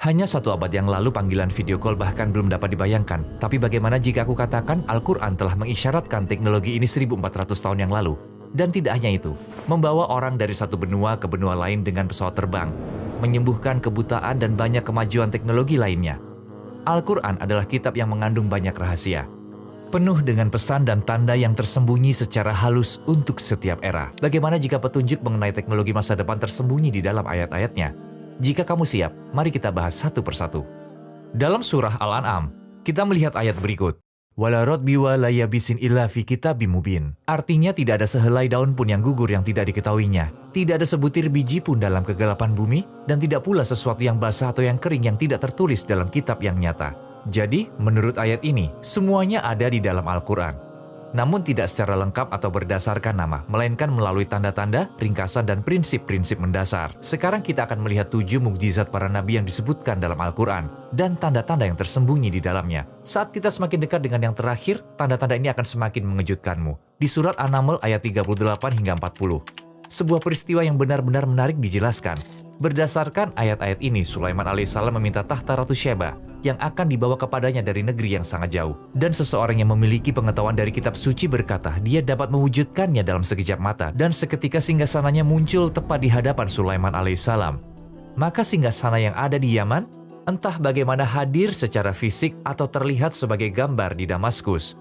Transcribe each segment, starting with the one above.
Hanya 1 abad yang lalu panggilan video call bahkan belum dapat dibayangkan. Tapi bagaimana jika aku katakan Al-Quran telah mengisyaratkan teknologi ini 1400 tahun yang lalu? Dan tidak hanya itu, membawa orang dari satu benua ke benua lain dengan pesawat terbang, menyembuhkan kebutaan dan banyak kemajuan teknologi lainnya. Al-Quran adalah kitab yang mengandung banyak rahasia, penuh dengan pesan dan tanda yang tersembunyi secara halus untuk setiap era. Bagaimana jika petunjuk mengenai teknologi masa depan tersembunyi di dalam ayat-ayatnya? Jika kamu siap, mari kita bahas satu persatu. Dalam surah Al-An'am, kita melihat ayat berikut. Wala rotbi wa la yabisin illa fi kitabim mubin. Artinya tidak ada sehelai daun pun yang gugur yang tidak diketahuinya. Tidak ada sebutir biji pun dalam kegelapan bumi, dan tidak pula sesuatu yang basah atau yang kering yang tidak tertulis dalam kitab yang nyata. Jadi, menurut ayat ini, semuanya ada di dalam Al-Quran. Namun tidak secara lengkap atau berdasarkan nama, melainkan melalui tanda-tanda, ringkasan, dan prinsip-prinsip mendasar. Sekarang kita akan melihat 7 mukjizat para nabi yang disebutkan dalam Al-Quran, dan tanda-tanda yang tersembunyi di dalamnya. Saat kita semakin dekat dengan yang terakhir, tanda-tanda ini akan semakin mengejutkanmu. Di surat An-Naml ayat 38 hingga 40. Sebuah peristiwa yang benar-benar menarik dijelaskan. Berdasarkan ayat-ayat ini, Sulaiman alaihissalam meminta tahta Ratu Syeba yang akan dibawa kepadanya dari negeri yang sangat jauh. Dan seseorang yang memiliki pengetahuan dari kitab suci berkata, dia dapat mewujudkannya dalam sekejap mata. Dan seketika singgasananya muncul tepat di hadapan Sulaiman alaihissalam. Maka singgasana yang ada di Yaman, entah bagaimana hadir secara fisik atau terlihat sebagai gambar di Damaskus,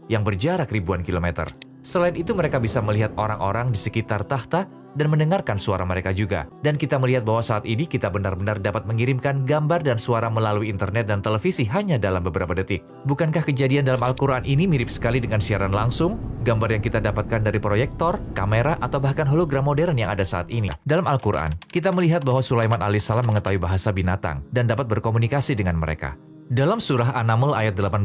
yang berjarak ribuan kilometer. Selain itu mereka bisa melihat orang-orang di sekitar tahta dan mendengarkan suara mereka juga. Dan kita melihat bahwa saat ini kita benar-benar dapat mengirimkan gambar dan suara melalui internet dan televisi hanya dalam beberapa detik. Bukankah kejadian dalam Al-Quran ini mirip sekali dengan siaran langsung? Gambar yang kita dapatkan dari proyektor, kamera, atau bahkan hologram modern yang ada saat ini. Dalam Al-Quran, kita melihat bahwa Sulaiman alaihissalam mengetahui bahasa binatang dan dapat berkomunikasi dengan mereka. Dalam surah An-Naml ayat 18,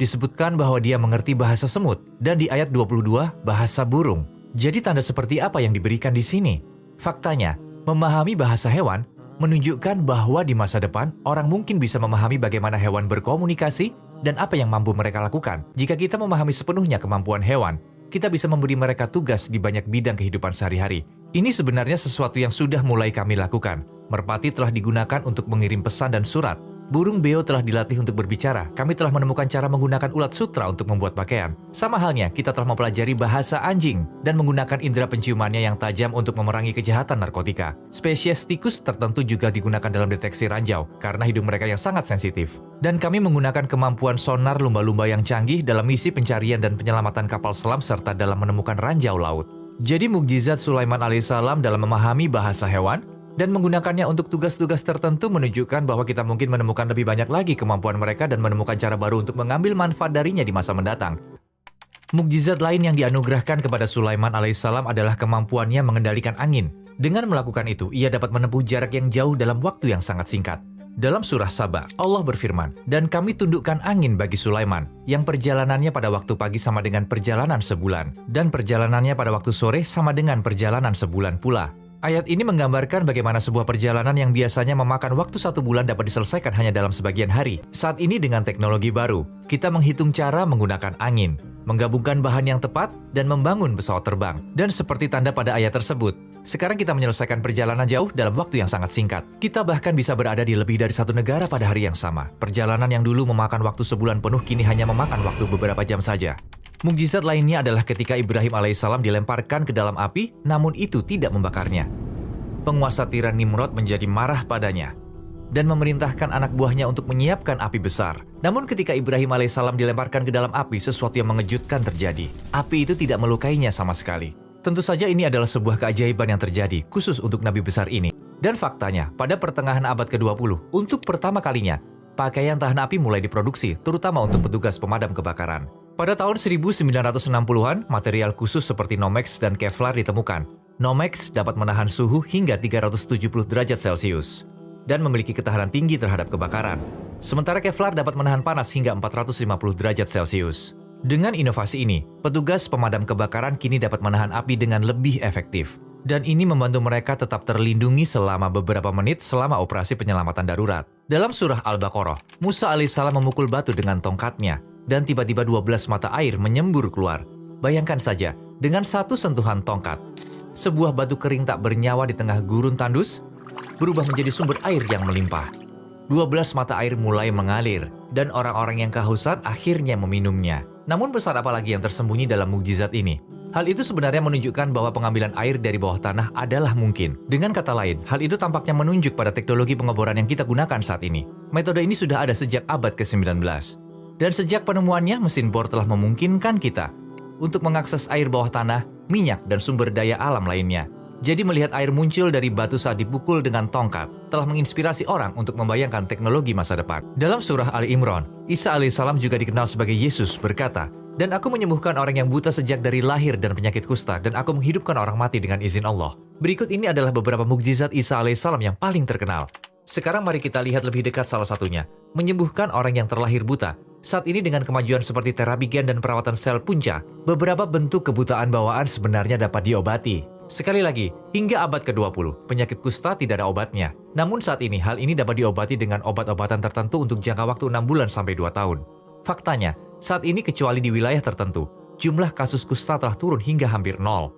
disebutkan bahwa dia mengerti bahasa semut, dan di ayat 22, bahasa burung. Jadi tanda seperti apa yang diberikan di sini? Faktanya, memahami bahasa hewan menunjukkan bahwa di masa depan, orang mungkin bisa memahami bagaimana hewan berkomunikasi dan apa yang mampu mereka lakukan. Jika kita memahami sepenuhnya kemampuan hewan, kita bisa memberi mereka tugas di banyak bidang kehidupan sehari-hari. Ini sebenarnya sesuatu yang sudah mulai kami lakukan. Merpati telah digunakan untuk mengirim pesan dan surat. Burung beo telah dilatih untuk berbicara. Kami telah menemukan cara menggunakan ulat sutra untuk membuat pakaian. Sama halnya, kita telah mempelajari bahasa anjing dan menggunakan indera penciumannya yang tajam untuk memerangi kejahatan narkotika. Spesies tikus tertentu juga digunakan dalam deteksi ranjau karena hidung mereka yang sangat sensitif. Dan kami menggunakan kemampuan sonar lumba-lumba yang canggih dalam misi pencarian dan penyelamatan kapal selam serta dalam menemukan ranjau laut. Jadi mukjizat Sulaiman alaihissalam dalam memahami bahasa hewan dan menggunakannya untuk tugas-tugas tertentu menunjukkan bahwa kita mungkin menemukan lebih banyak lagi kemampuan mereka dan menemukan cara baru untuk mengambil manfaat darinya di masa mendatang. Mukjizat lain yang dianugerahkan kepada Sulaiman alaihissalam adalah kemampuannya mengendalikan angin. Dengan melakukan itu, ia dapat menempuh jarak yang jauh dalam waktu yang sangat singkat. Dalam surah Saba, Allah berfirman, dan kami tundukkan angin bagi Sulaiman, yang perjalanannya pada waktu pagi sama dengan perjalanan sebulan, dan perjalanannya pada waktu sore sama dengan perjalanan sebulan pula. Ayat ini menggambarkan bagaimana sebuah perjalanan yang biasanya memakan waktu 1 bulan dapat diselesaikan hanya dalam sebagian hari. Saat ini dengan teknologi baru, kita menghitung cara menggunakan angin, menggabungkan bahan yang tepat, dan membangun pesawat terbang. Dan seperti tanda pada ayat tersebut, sekarang kita menyelesaikan perjalanan jauh dalam waktu yang sangat singkat. Kita bahkan bisa berada di lebih dari 1 negara pada hari yang sama. Perjalanan yang dulu memakan waktu sebulan penuh kini hanya memakan waktu beberapa jam saja. Mukjizat lainnya adalah ketika Ibrahim alaihissalam dilemparkan ke dalam api, namun itu tidak membakarnya. Penguasa tiran Nimrod menjadi marah padanya dan memerintahkan anak buahnya untuk menyiapkan api besar. Namun ketika Ibrahim alaihissalam dilemparkan ke dalam api, sesuatu yang mengejutkan terjadi. Api itu tidak melukainya sama sekali. Tentu saja ini adalah sebuah keajaiban yang terjadi, khusus untuk Nabi besar ini. Dan faktanya, pada pertengahan abad ke-20, untuk pertama kalinya, pakaian tahan api mulai diproduksi, terutama untuk petugas pemadam kebakaran. Pada tahun 1960-an, material khusus seperti Nomex dan Kevlar ditemukan. Nomex dapat menahan suhu hingga 370 derajat Celcius dan memiliki ketahanan tinggi terhadap kebakaran. Sementara Kevlar dapat menahan panas hingga 450 derajat Celcius. Dengan inovasi ini, petugas pemadam kebakaran kini dapat menahan api dengan lebih efektif. Dan ini membantu mereka tetap terlindungi selama beberapa menit selama operasi penyelamatan darurat. Dalam surah Al-Baqarah, Musa alaihissalam memukul batu dengan tongkatnya, dan tiba-tiba 12 mata air menyembur keluar. Bayangkan saja, dengan satu sentuhan tongkat, sebuah batu kering tak bernyawa di tengah gurun tandus berubah menjadi sumber air yang melimpah. 12 mata air mulai mengalir, dan orang-orang yang kehausan akhirnya meminumnya. Namun pesan apa lagi yang tersembunyi dalam mukjizat ini? Hal itu sebenarnya menunjukkan bahwa pengambilan air dari bawah tanah adalah mungkin. Dengan kata lain, hal itu tampaknya menunjuk pada teknologi pengeboran yang kita gunakan saat ini. Metode ini sudah ada sejak abad ke-19. Dan sejak penemuannya, mesin bor telah memungkinkan kita untuk mengakses air bawah tanah, minyak, dan sumber daya alam lainnya. Jadi melihat air muncul dari batu saat dipukul dengan tongkat telah menginspirasi orang untuk membayangkan teknologi masa depan. Dalam surah Ali Imran, Isa alaihissalam juga dikenal sebagai Yesus berkata, "Dan aku menyembuhkan orang yang buta sejak dari lahir dan penyakit kusta, dan aku menghidupkan orang mati dengan izin Allah." Berikut ini adalah beberapa mukjizat Isa alaihissalam yang paling terkenal. Sekarang mari kita lihat lebih dekat salah satunya, menyembuhkan orang yang terlahir buta. Saat ini dengan kemajuan seperti terapi gen dan perawatan sel punca, beberapa bentuk kebutaan bawaan sebenarnya dapat diobati. Sekali lagi, hingga abad ke-20, penyakit kusta tidak ada obatnya. Namun saat ini, hal ini dapat diobati dengan obat-obatan tertentu untuk jangka waktu 6 bulan sampai 2 tahun. Faktanya, saat ini kecuali di wilayah tertentu, jumlah kasus kusta telah turun hingga hampir nol.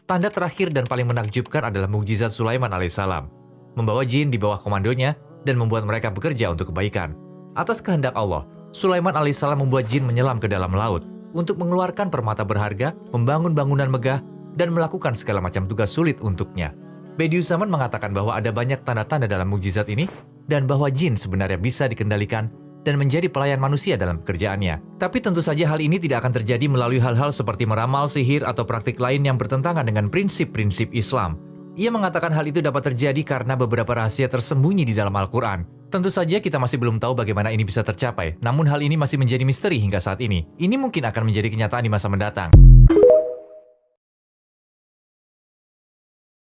Tanda terakhir dan paling menakjubkan adalah mukjizat Sulaiman alaihissalam, membawa jin di bawah komandonya dan membuat mereka bekerja untuk kebaikan. Atas kehendak Allah, Sulaiman alaihissalam membuat jin menyelam ke dalam laut untuk mengeluarkan permata berharga, membangun bangunan megah, dan melakukan segala macam tugas sulit untuknya. Bediüzzaman mengatakan bahwa ada banyak tanda-tanda dalam mukjizat ini, dan bahwa jin sebenarnya bisa dikendalikan dan menjadi pelayan manusia dalam pekerjaannya. Tapi tentu saja hal ini tidak akan terjadi melalui hal-hal seperti meramal, sihir, atau praktik lain yang bertentangan dengan prinsip-prinsip Islam. Ia mengatakan hal itu dapat terjadi karena beberapa rahasia tersembunyi di dalam Al-Quran. Tentu saja kita masih belum tahu bagaimana ini bisa tercapai, namun hal ini masih menjadi misteri hingga saat ini. Ini mungkin akan menjadi kenyataan di masa mendatang.